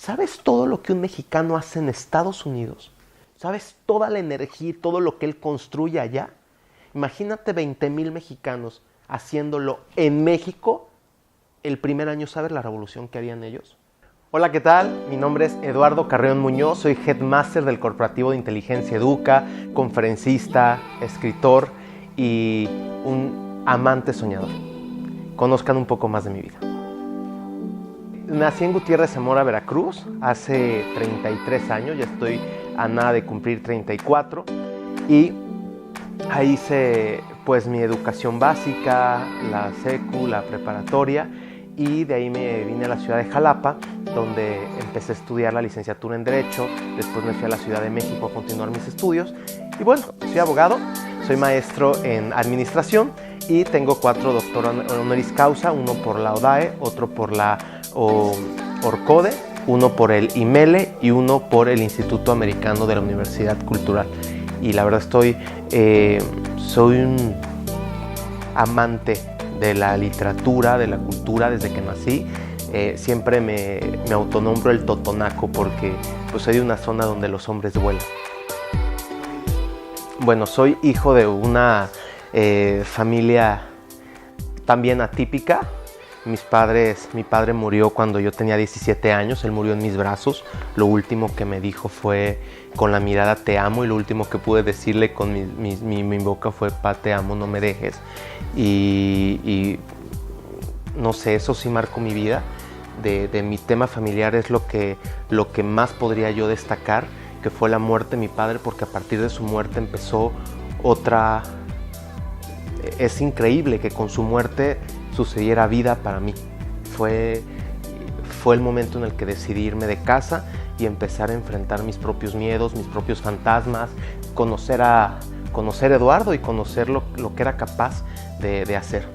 ¿Sabes todo lo que un mexicano hace en Estados Unidos? ¿Sabes toda la energía y todo lo que él construye allá? Imagínate 20,000 mexicanos haciéndolo en México el primer año. ¿Sabes la revolución que harían ellos? Hola, ¿qué tal? Mi nombre es Eduardo Carreón Muñoz, soy Headmaster del Corporativo de Inteligencia Educa, conferencista, escritor y un amante soñador. Conozcan un poco más de mi vida. Nací en Gutiérrez, Zamora, Veracruz, hace 33 años, ya estoy a nada de cumplir 34, y ahí hice pues mi educación básica, la secu, la preparatoria, y de ahí me vine a la ciudad de Jalapa, donde empecé a estudiar la licenciatura en Derecho. Después me fui a la Ciudad de México a continuar mis estudios, y bueno, soy abogado, soy maestro en administración y tengo 4 doctorados honoris causa, uno por la ODAE, otro por la ORCODE, uno por el IMELE y uno por el Instituto Americano de la Universidad Cultural. Y la verdad soy un amante de la literatura, de la cultura desde que nací. Siempre me autonombro el totonaco porque pues, soy de una zona donde los hombres vuelan. Bueno, soy hijo de una familia también atípica. Mi padre murió cuando yo tenía 17 años, él murió en mis brazos. Lo último que me dijo fue con la mirada te amo, y lo último que pude decirle con mi boca fue pa, te amo, no me dejes. Y no sé, eso sí marcó mi vida. De mi tema familiar es lo que más podría yo destacar, que fue la muerte de mi padre, porque a partir de su muerte empezó otra. Es increíble que con su muerte sucediera vida para mí. Fue el momento en el que decidí irme de casa y empezar a enfrentar mis propios miedos, mis propios fantasmas, conocer a Eduardo y conocer lo que era capaz de hacer.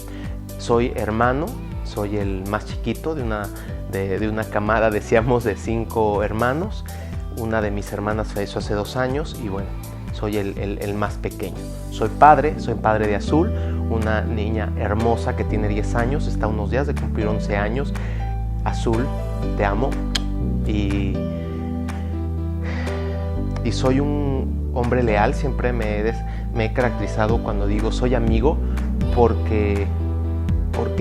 Soy hermano, soy el más chiquito de una camada, decíamos, de 5 hermanos. Una de mis hermanas falleció hace 2 años y bueno, soy el más pequeño. Soy padre de Azul, una niña hermosa que tiene 10 años, está a unos días de cumplir 11 años. Azul, te amo. Y soy un hombre leal, siempre me he caracterizado cuando digo soy amigo, porque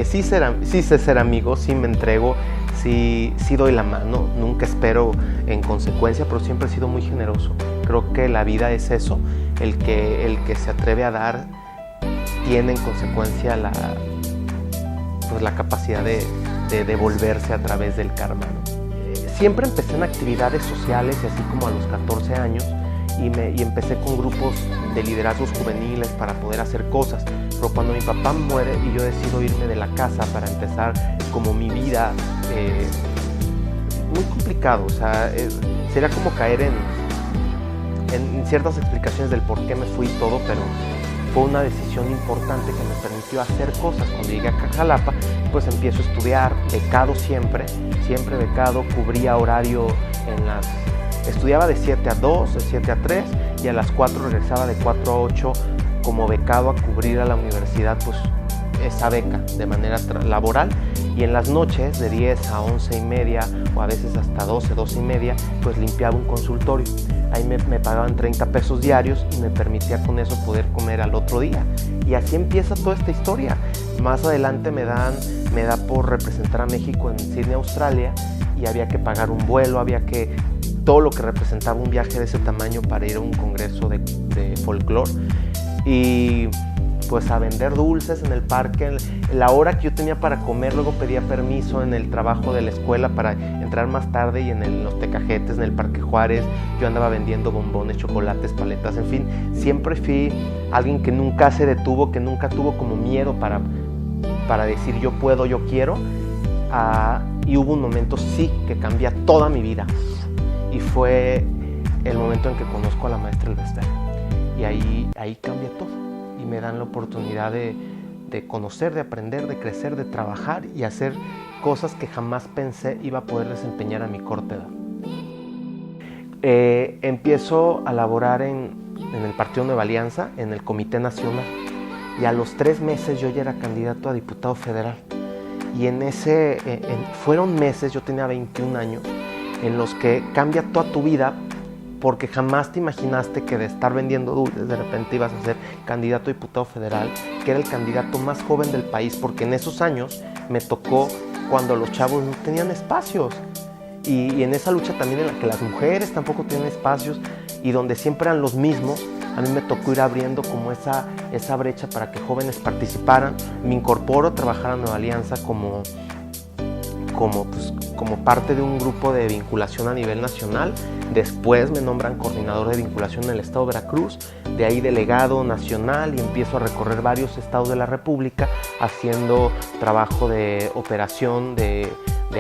sí sé ser amigo, sí me entrego, sí doy la mano, nunca espero en consecuencia, pero siempre he sido muy generoso. Creo que la vida es eso, el que se atreve a dar tiene en consecuencia la capacidad de devolverse a través del karma, ¿no? Siempre empecé en actividades sociales, y así como a los 14 años, y empecé con grupos de liderazgos juveniles para poder hacer cosas. Pero cuando mi papá muere y yo decido irme de la casa para empezar como mi vida, muy complicado, o sea, sería como caer en ciertas explicaciones del por qué me fui y todo, pero fue una decisión importante que me permitió hacer cosas. Cuando llegué a Jalapa, pues empiezo a estudiar, becado siempre becado, cubría horario estudiaba de 7 a 2, de 7 a 3, y a las 4 regresaba de 4 a 8 como becado a cubrir a la universidad, pues esa beca de manera laboral. Y en las noches de 10 a 11 y media, o a veces hasta 12 y media, pues limpiaba un consultorio. Ahí me pagaban 30 pesos diarios y me permitía con eso poder comer al otro día. Y así empieza toda esta historia. Más adelante me da por representar a México en Sydney, Australia, y había que pagar un vuelo, todo lo que representaba un viaje de ese tamaño para ir a un congreso de folclore. Y pues a vender dulces en el parque, la hora que yo tenía para comer, luego pedía permiso en el trabajo de la escuela para entrar más tarde, y en los tecajetes, en el Parque Juárez, yo andaba vendiendo bombones, chocolates, paletas, en fin, siempre fui alguien que nunca se detuvo, que nunca tuvo como miedo para decir yo puedo, yo quiero, y hubo un momento sí que cambia toda mi vida, y fue el momento en que conozco a la maestra Elvester, y ahí cambia todo. Y me dan la oportunidad de conocer, de aprender, de crecer, de trabajar y hacer cosas que jamás pensé iba a poder desempeñar a mi corta edad. Empiezo a laborar en el Partido Nueva Alianza, en el Comité Nacional, y a los 3 meses yo ya era candidato a diputado federal. Y fueron meses, yo tenía 21 años, en los que cambia toda tu vida, porque jamás te imaginaste que de estar vendiendo dulces de repente ibas a ser candidato a diputado federal, que era el candidato más joven del país, porque en esos años me tocó cuando los chavos no tenían espacios. Y en esa lucha también en la que las mujeres tampoco tienen espacios y donde siempre eran los mismos, a mí me tocó ir abriendo como esa brecha para que jóvenes participaran. Me incorporo a trabajar a Nueva Alianza como parte de un grupo de vinculación a nivel nacional. Después me nombran coordinador de vinculación en el estado de Veracruz, de ahí delegado nacional, y empiezo a recorrer varios estados de la República haciendo trabajo de operación, de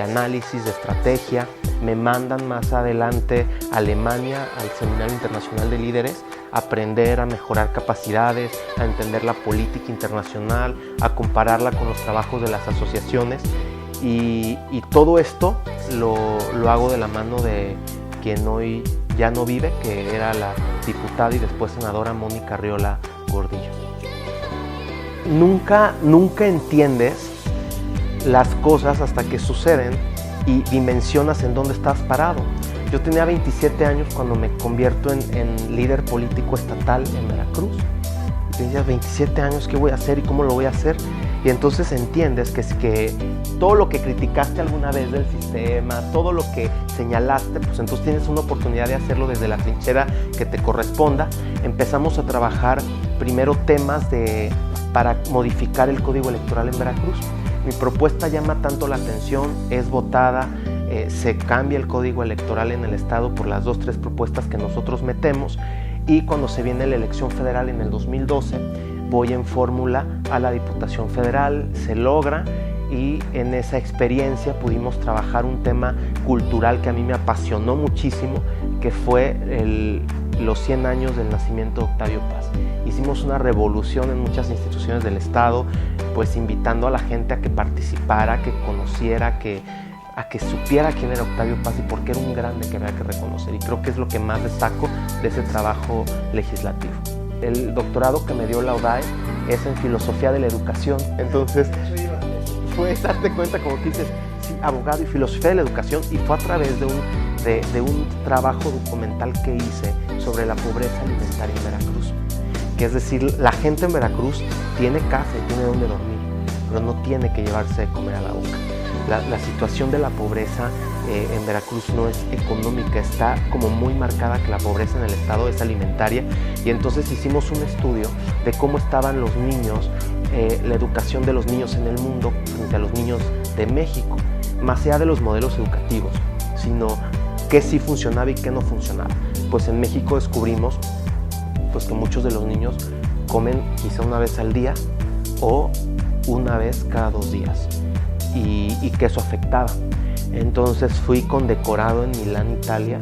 análisis, de estrategia. Me mandan más adelante a Alemania, al Seminario Internacional de Líderes, a aprender a mejorar capacidades, a entender la política internacional, a compararla con los trabajos de las asociaciones. Y todo esto lo hago de la mano de quien hoy ya no vive, que era la diputada y después senadora Mónica Arriola Gordillo. Nunca entiendes las cosas hasta que suceden y dimensionas en dónde estás parado. Yo tenía 27 años cuando me convierto en líder político estatal en Veracruz. Y tenía 27 años, ¿qué voy a hacer y cómo lo voy a hacer? Y entonces entiendes que todo lo que criticaste alguna vez del sistema, todo lo que señalaste, pues entonces tienes una oportunidad de hacerlo desde la trinchera que te corresponda. Empezamos a trabajar primero temas para modificar el Código Electoral en Veracruz. Mi propuesta llama tanto la atención, es votada, se cambia el Código Electoral en el estado por las 2-3 propuestas que nosotros metemos, y cuando se viene la elección federal en el 2012, voy en fórmula a la Diputación Federal, se logra, y en esa experiencia pudimos trabajar un tema cultural que a mí me apasionó muchísimo, que fue los 100 años del nacimiento de Octavio Paz. Hicimos una revolución en muchas instituciones del estado, pues invitando a la gente a que participara, que conociera, a que supiera quién era Octavio Paz y por qué era un grande que había que reconocer. Y creo que es lo que más destaco de ese trabajo legislativo. El doctorado que me dio la UDAE es en filosofía de la educación. Entonces, fue darte cuenta, como que dices, sí, abogado y filosofía de la educación, y fue a través de un trabajo documental que hice sobre la pobreza alimentaria en Veracruz. Que es decir, la gente en Veracruz tiene casa y tiene donde dormir, pero no tiene que llevarse de comer a la boca. La situación de la pobreza en Veracruz no es económica, está como muy marcada que la pobreza en el estado es alimentaria, y entonces hicimos un estudio de cómo estaban los niños, la educación de los niños en el mundo frente a los niños de México, más allá de los modelos educativos, sino qué sí funcionaba y qué no funcionaba. Pues en México descubrimos pues que muchos de los niños comen quizá una vez al día o una vez cada 2 días, y que eso afectaba. Entonces fui condecorado en Milán, Italia,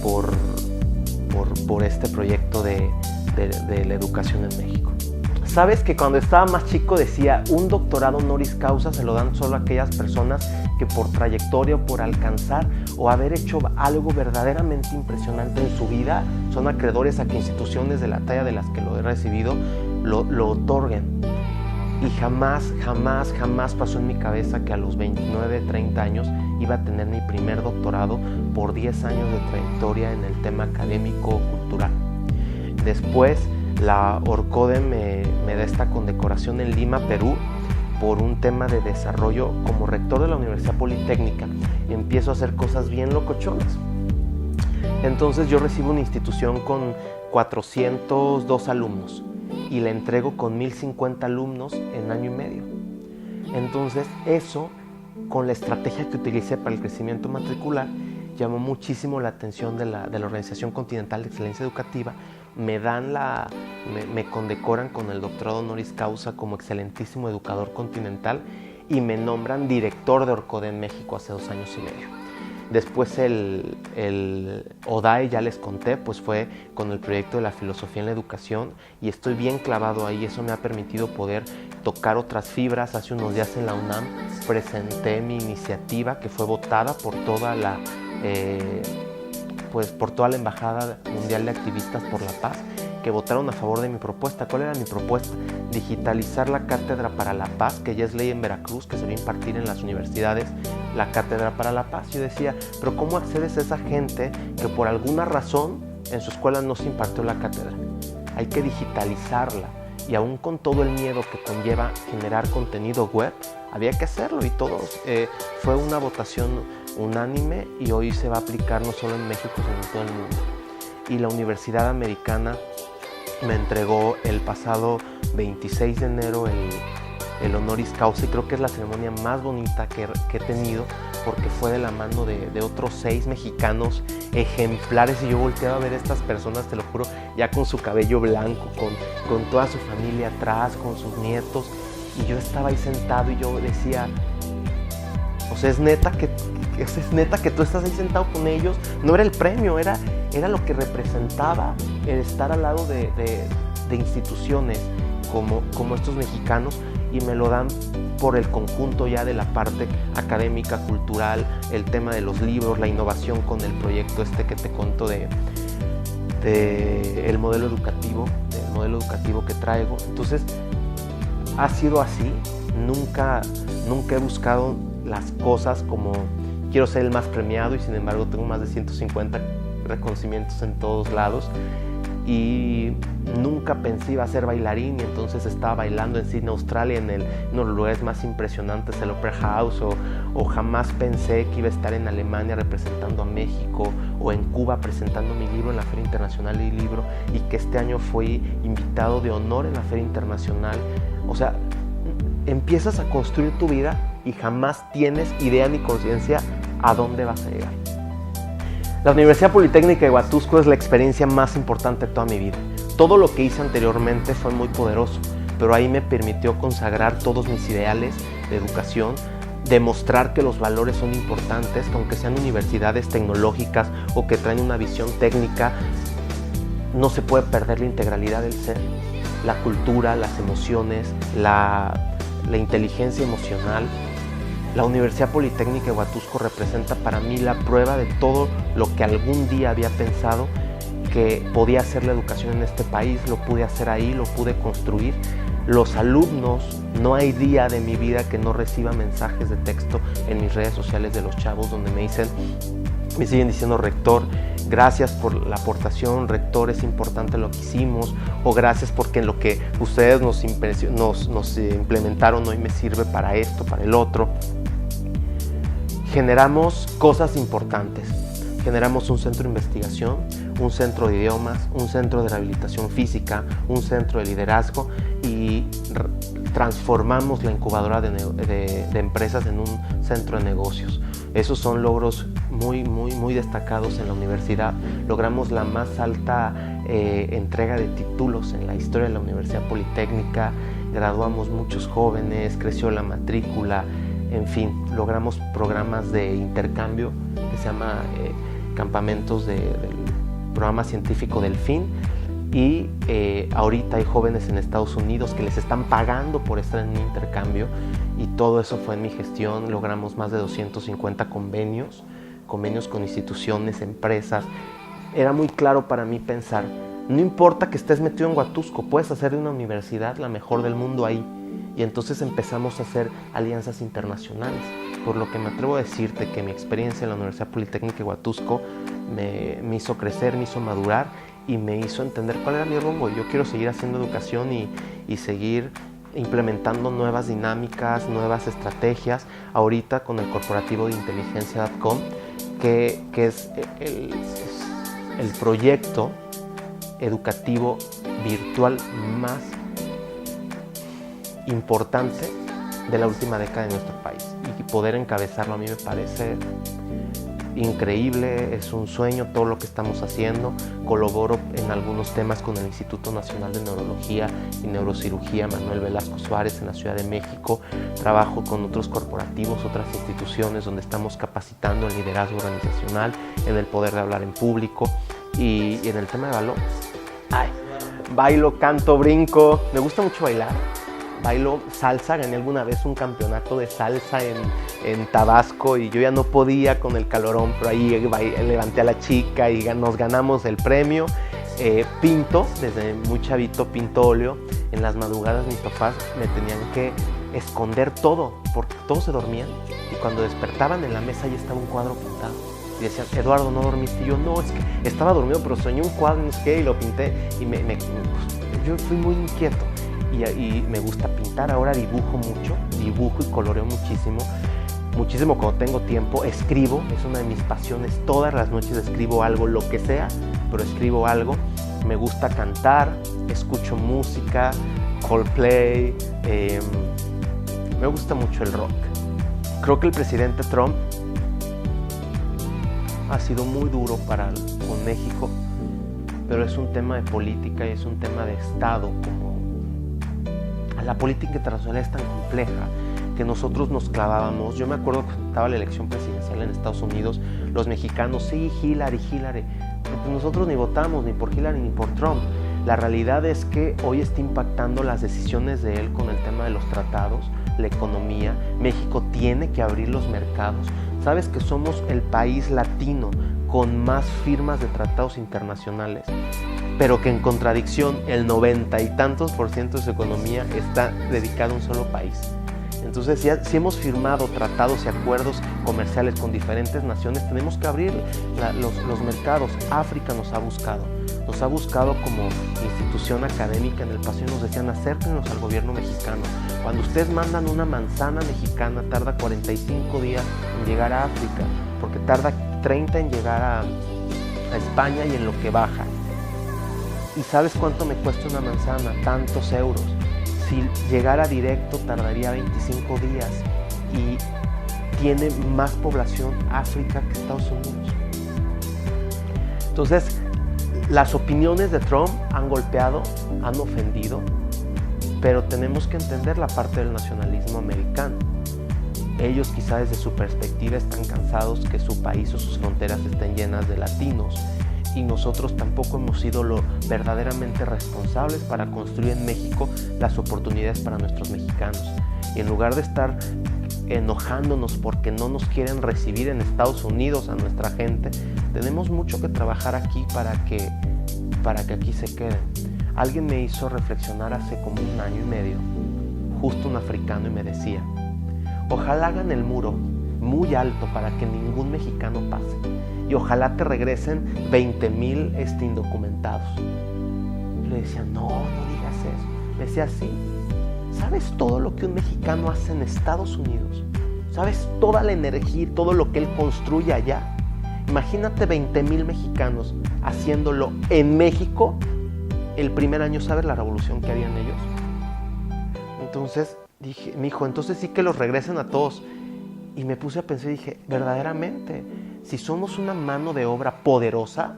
por este proyecto de la educación en México. Sabes que cuando estaba más chico decía, un doctorado honoris causa se lo dan solo a aquellas personas que por trayectoria o por alcanzar o haber hecho algo verdaderamente impresionante en su vida son acreedores a que instituciones de la talla de las que lo he recibido lo otorguen. Y jamás pasó en mi cabeza que a los 29, 30 años iba a tener mi primer doctorado por 10 años de trayectoria en el tema académico-cultural. Después, la Orcode me da esta condecoración en Lima, Perú, por un tema de desarrollo. Como rector de la Universidad Politécnica, empiezo a hacer cosas bien locochonas. Entonces yo recibo una institución con 402 alumnos y la entrego con 1050 alumnos en año y medio. Entonces eso, con la estrategia que utilicé para el crecimiento matricular, llamó muchísimo la atención de la Organización Continental de Excelencia Educativa. Me condecoran con el doctorado honoris causa como excelentísimo educador continental y me nombran director de Orcode en México hace 2 años y medio. Después el ODAE, ya les conté, pues fue con el proyecto de la filosofía en la educación, y estoy bien clavado ahí. Eso me ha permitido poder tocar otras fibras. Hace unos días en la UNAM presenté mi iniciativa, que fue votada por toda la Embajada Mundial de Activistas por la Paz, que votaron a favor de mi propuesta. ¿Cuál era mi propuesta? Digitalizar la Cátedra para la Paz, que ya es ley en Veracruz, que se va a impartir en las universidades, la Cátedra para la Paz. Yo decía, pero ¿cómo accedes a esa gente que por alguna razón en su escuela no se impartió la cátedra? Hay que digitalizarla, y aún con todo el miedo que conlleva generar contenido web, había que hacerlo, y todos, fue una votación unánime, y hoy se va a aplicar no solo en México, sino en todo el mundo. Y la Universidad Americana me entregó el pasado 26 de enero el honoris causa, y creo que es la ceremonia más bonita que he tenido, porque fue de la mano de otros 6 mexicanos ejemplares, y yo volteaba a ver a estas personas, te lo juro, ya con su cabello blanco, con toda su familia atrás, con sus nietos, y yo estaba ahí sentado y yo decía, o sea, es neta que tú estás ahí sentado con ellos. No era el premio, era lo que representaba el estar al lado de instituciones como estos mexicanos, y me lo dan por el conjunto ya de la parte académica, cultural, el tema de los libros, la innovación con el proyecto que te conto el modelo educativo que traigo. Entonces, ha sido así. Nunca he buscado las cosas como quiero ser el más premiado, y sin embargo tengo más de 150 reconocimientos en todos lados, y nunca pensé iba a ser bailarín, y entonces estaba bailando en Sydney, Australia, en uno de los lugares más impresionantes, el Opera House, o jamás pensé que iba a estar en Alemania representando a México, o en Cuba presentando mi libro en la Feria Internacional del Libro, y que este año fui invitado de honor en la Feria Internacional. O sea, empiezas a construir tu vida y jamás tienes idea ni conciencia a dónde vas a llegar. La Universidad Politécnica de Huatusco es la experiencia más importante de toda mi vida. Todo lo que hice anteriormente fue muy poderoso, pero ahí me permitió consagrar todos mis ideales de educación, demostrar que los valores son importantes, que aunque sean universidades tecnológicas o que traen una visión técnica, no se puede perder la integralidad del ser, la cultura, las emociones, la inteligencia emocional. La Universidad Politécnica de Huatusco representa para mí la prueba de todo lo que algún día había pensado que podía hacer la educación en este país. Lo pude hacer ahí, lo pude construir. Los alumnos, no hay día de mi vida que no reciba mensajes de texto en mis redes sociales de los chavos donde me siguen diciendo, rector, gracias por la aportación, rector, es importante lo que hicimos, o gracias porque lo que ustedes nos implementaron hoy me sirve para esto, para el otro. Generamos cosas importantes. Generamos un centro de investigación, un centro de idiomas, un centro de rehabilitación física, un centro de liderazgo, y transformamos la incubadora de empresas en un centro de negocios. Esos son logros muy destacados en la universidad. Logramos la más alta entrega de títulos en la historia de la Universidad Politécnica, graduamos muchos jóvenes, creció la matrícula, en fin, logramos programas de intercambio que se llama campamentos del programa científico Delfín, y ahorita hay jóvenes en Estados Unidos que les están pagando por estar en un intercambio, y todo eso fue en mi gestión. Logramos más de 250 convenios con instituciones, empresas. Era muy claro para mí pensar, no importa que estés metido en Huatusco, puedes hacer de una universidad la mejor del mundo ahí. Y entonces empezamos a hacer alianzas internacionales, por lo que me atrevo a decirte que mi experiencia en la Universidad Politécnica de Huatusco me hizo crecer, me hizo madurar, y me hizo entender cuál era mi rumbo. Yo quiero seguir haciendo educación y seguir implementando nuevas dinámicas, nuevas estrategias, ahorita con el corporativo de inteligencia.com, que es el proyecto educativo virtual más importante de la última década en nuestro país, y poder encabezarlo a mí me parece increíble. Es un sueño todo lo que estamos haciendo. Colaboro en algunos temas con el Instituto Nacional de Neurología y Neurocirugía Manuel Velasco Suárez en la Ciudad de México. Trabajo con otros corporativos, otras instituciones donde estamos capacitando el liderazgo organizacional, en el poder de hablar en público y en el tema de valores. Bailo, canto, brinco, me gusta mucho bailar. Bailo salsa, gané alguna vez un campeonato de salsa en Tabasco, y yo ya no podía con el calorón, pero ahí levanté a la chica y nos ganamos el premio. Pinto, desde muy chavito, pinto óleo. En las madrugadas mis papás me tenían que esconder todo, porque todos se dormían. Y cuando despertaban en la mesa ya estaba un cuadro pintado. Y decían, Eduardo, ¿no dormiste? Y yo, no, es que estaba dormido, pero soñé un cuadro, no sé qué, y lo pinté. Y yo fui muy inquieto. Y me gusta pintar. Ahora dibujo mucho, dibujo y coloreo muchísimo cuando tengo tiempo. Escribo, es una de mis pasiones. Todas las noches escribo algo, lo que sea, pero escribo algo. Me gusta cantar, escucho música, Coldplay, me gusta mucho el rock. Creo que el presidente Trump ha sido muy duro con México, pero es un tema de política y es un tema de Estado. La política internacional es tan compleja que nosotros nos clavábamos. Yo me acuerdo que estaba la elección presidencial en Estados Unidos, los mexicanos, sí, Hillary, pero nosotros ni votamos ni por Hillary ni por Trump. La realidad es que hoy está impactando las decisiones de él con el tema de los tratados, la economía. México tiene que abrir los mercados. Sabes que somos el país latino con más firmas de tratados internacionales, pero que en contradicción el 90 y tantos % de su economía está dedicado a un solo país. Entonces, si hemos firmado tratados y acuerdos comerciales con diferentes naciones, tenemos que abrir los mercados. África nos ha buscado como institución académica. En el paseo nos decían, acérquenos al gobierno mexicano. Cuando ustedes mandan una manzana mexicana, tarda 45 días en llegar a África, porque tarda 30 en llegar a España y en lo que baja. ¿Y sabes cuánto me cuesta una manzana? Tantos euros. Si llegara directo tardaría 25 días y tiene más población África que Estados Unidos. Entonces, las opiniones de Trump han golpeado, han ofendido, pero tenemos que entender la parte del nacionalismo americano. Ellos quizá desde su perspectiva están cansados que su país o sus fronteras estén llenas de latinos, y nosotros tampoco hemos sido lo verdaderamente responsables para construir en México las oportunidades para nuestros mexicanos. Y en lugar de estar enojándonos porque no nos quieren recibir en Estados Unidos a nuestra gente, tenemos mucho que trabajar aquí para que aquí se queden. Alguien me hizo reflexionar hace como 1 año y medio, justo un africano, y me decía, ojalá hagan el muro muy alto para que ningún mexicano pase. Y ojalá te regresen 20,000 indocumentados. Y le decía, no digas eso. Le decía, sí. ¿Sabes todo lo que un mexicano hace en Estados Unidos? ¿Sabes toda la energía y todo lo que él construye allá? Imagínate 20,000 mexicanos haciéndolo en México el primer año. ¿Sabes la revolución que harían ellos? Entonces dije, mijo, entonces sí que los regresen a todos. Y me puse a pensar y dije, verdaderamente, si somos una mano de obra poderosa,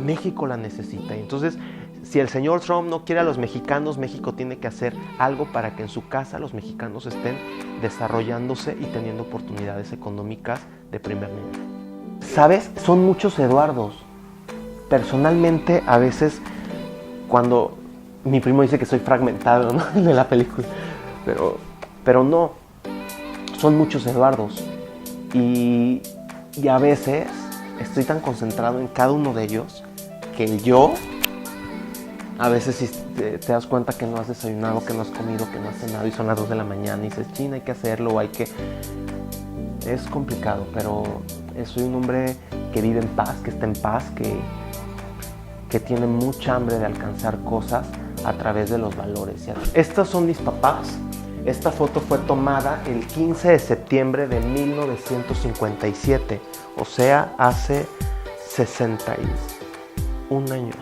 México la necesita. Entonces, si el señor Trump no quiere a los mexicanos, México tiene que hacer algo para que en su casa los mexicanos estén desarrollándose y teniendo oportunidades económicas de primer nivel. ¿Sabes? Son muchos Eduardos. Personalmente, a veces, cuando mi primo dice que soy fragmentado, ¿no?, de la película, pero no. Son muchos Eduardos y a veces estoy tan concentrado en cada uno de ellos que el yo, a veces si te das cuenta que no has desayunado, que no has comido, que no has cenado y son las 2 de la mañana y dices, China, hay que hacerlo, es complicado, pero soy un hombre que vive en paz, que está en paz, que tiene mucha hambre de alcanzar cosas a través de los valores. Estos son mis papás. Esta foto fue tomada el 15 de septiembre de 1957, o sea, hace 61 años.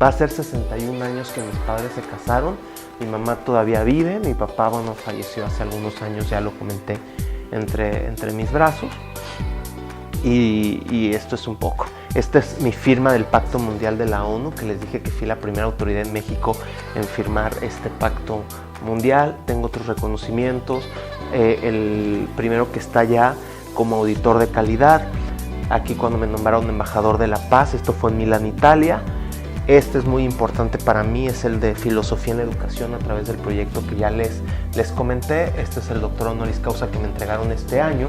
Va a ser 61 años que mis padres se casaron. Mi mamá todavía vive, mi papá, falleció hace algunos años, ya lo comenté, entre mis brazos. Y esto es un poco. Esta es mi firma del Pacto Mundial de la ONU, que les dije que fui la primera autoridad en México en firmar este pacto mundial. Tengo otros reconocimientos, el primero que está ya como auditor de calidad, aquí cuando me nombraron embajador de la paz, esto fue en Milán, Italia. Este es muy importante para mí, es el de filosofía en la educación a través del proyecto que ya les comenté. Este es el doctor honoris causa que me entregaron este año.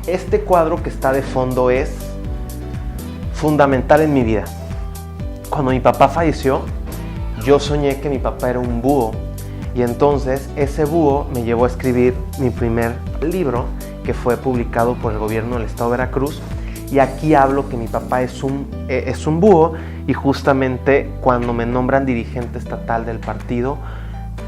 Este cuadro que está de fondo es fundamental en mi vida. Cuando mi papá falleció, yo soñé que mi papá era un búho, y entonces ese búho me llevó a escribir mi primer libro, que fue publicado por el gobierno del estado de Veracruz. Y aquí hablo que mi papá es un búho, y justamente cuando me nombran dirigente estatal del partido,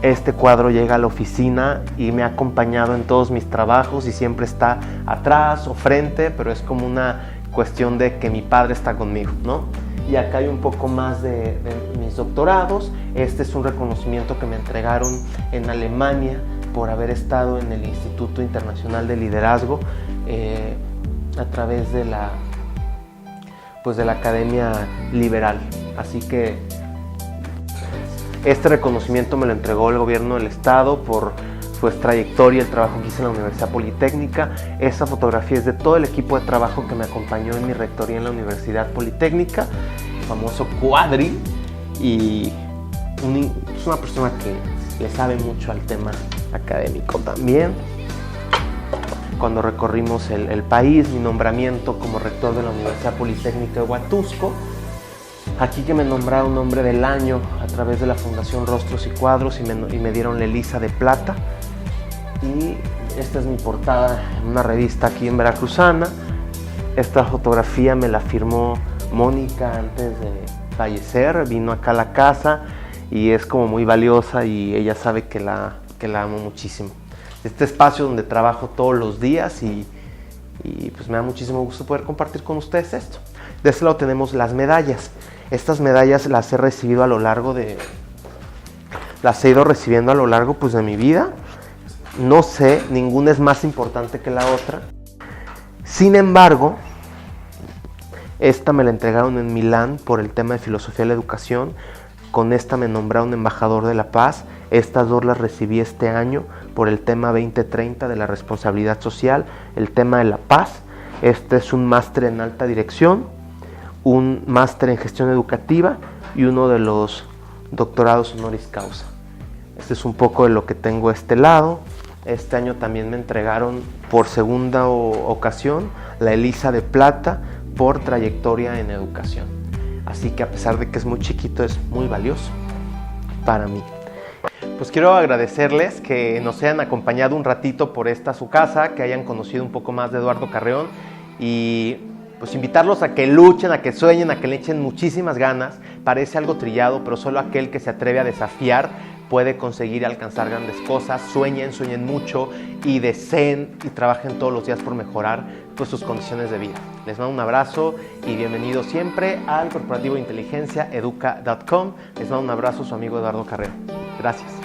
este cuadro llega a la oficina y me ha acompañado en todos mis trabajos y siempre está atrás o frente, pero es como una cuestión de que mi padre está conmigo, ¿no? Y acá hay un poco más de mis doctorados. Este es un reconocimiento que me entregaron en Alemania por haber estado en el Instituto Internacional de Liderazgo, a través de la Academia Liberal. Así que este reconocimiento me lo entregó el gobierno del estado por su trayectoria, el trabajo que hice en la Universidad Politécnica. Esa fotografía es de todo el equipo de trabajo que me acompañó en mi rectoría en la Universidad Politécnica, el famoso Cuadri, y es una persona que le sabe mucho al tema académico también. Cuando recorrimos el país, mi nombramiento como rector de la Universidad Politécnica de Huatusco, aquí que me nombraron hombre del año a través de la Fundación Rostros y Cuadros, y me dieron la Elisa de Plata. Y esta es mi portada en una revista aquí en Veracruzana. Esta fotografía me la firmó Mónica antes de fallecer, vino acá a la casa y es como muy valiosa, y ella sabe que la amo muchísimo. Este espacio donde trabajo todos los días, y pues me da muchísimo gusto poder compartir con ustedes esto. De este lado tenemos las medallas. Estas medallas las he recibido a lo largo las he ido recibiendo a lo largo de mi vida. No sé, ninguna es más importante que la otra. Sin embargo, esta me la entregaron en Milán por el tema de filosofía de la educación. Con esta me nombraron embajador de la paz. Estas dos las recibí este año por el tema 2030 de la responsabilidad social, el tema de la paz. Este es un máster en alta dirección, un máster en gestión educativa y uno de los doctorados honoris causa. Este es un poco de lo que tengo a este lado. Este año también me entregaron por segunda ocasión la Elisa de Plata por trayectoria en educación. Así que a pesar de que es muy chiquito, es muy valioso para mí. Pues quiero agradecerles que nos hayan acompañado un ratito por esta su casa, que hayan conocido un poco más de Eduardo Carreón, y pues invitarlos a que luchen, a que sueñen, a que le echen muchísimas ganas. Parece algo trillado, pero solo aquel que se atreve a desafiar puede conseguir y alcanzar grandes cosas. Sueñen mucho y deseen y trabajen todos los días por mejorar sus condiciones de vida. Les mando un abrazo y bienvenidos siempre al corporativo de inteligencia educa.com. Les mando un abrazo, su amigo Eduardo Carreón. Gracias.